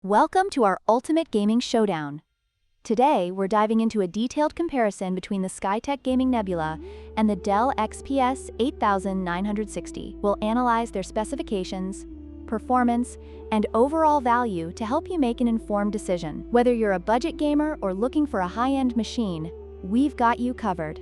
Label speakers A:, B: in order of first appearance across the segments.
A: Welcome to our Ultimate Gaming Showdown. Today, we're diving into a detailed comparison between the Skytech Gaming Nebula and the Dell XPS 8960. We'll analyze their specifications, performance, and overall value to help you make an informed decision. Whether you're a budget gamer or looking for a high-end machine, we've got you covered.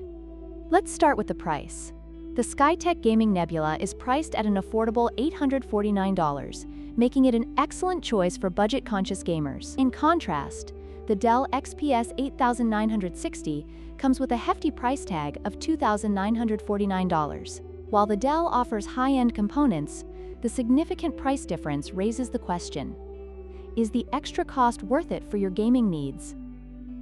A: Let's start with the price. The Skytech Gaming Nebula is priced at an affordable $849, making it an excellent choice for budget-conscious gamers. In contrast, the Dell XPS 8960 comes with a hefty price tag of $2,949. While the Dell offers high-end components, the significant price difference raises the question: is the extra cost worth it for your gaming needs?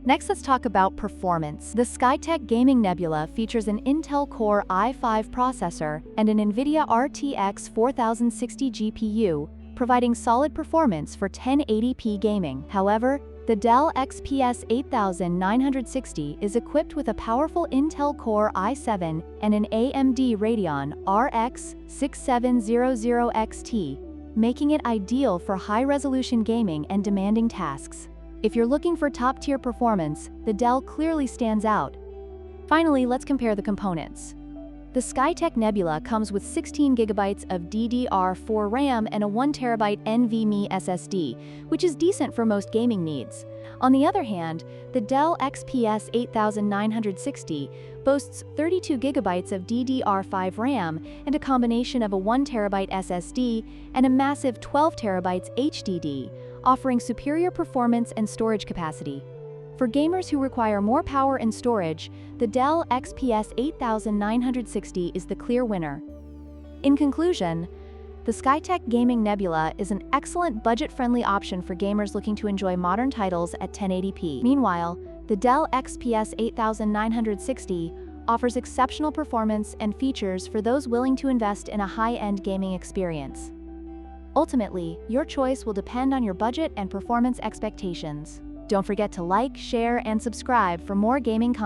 A: Next, let's talk about performance. The Skytech Gaming Nebula features an Intel Core i5 processor and an NVIDIA RTX 4060 GPU, providing solid performance for 1080p gaming. However, the Dell XPS 8960 is equipped with a powerful Intel Core i7 and an AMD Radeon RX 6700 XT, making it ideal for high-resolution gaming and demanding tasks. If you're looking for top-tier performance, the Dell clearly stands out. Finally, let's compare the components. The Skytech Nebula comes with 16 GB of DDR4 RAM and a 1TB NVMe SSD, which is decent for most gaming needs. On the other hand, the Dell XPS 8960 boasts 32 GB of DDR5 RAM and a combination of a 1TB SSD and a massive 12TB HDD, offering superior performance and storage capacity. For gamers who require more power and storage, the Dell XPS 8960 is the clear winner. In conclusion, the Skytech Gaming Nebula is an excellent budget-friendly option for gamers looking to enjoy modern titles at 1080p. Meanwhile, the Dell XPS 8960 offers exceptional performance and features for those willing to invest in a high-end gaming experience. Ultimately, your choice will depend on your budget and performance expectations. Don't forget to like, share, and subscribe for more gaming content.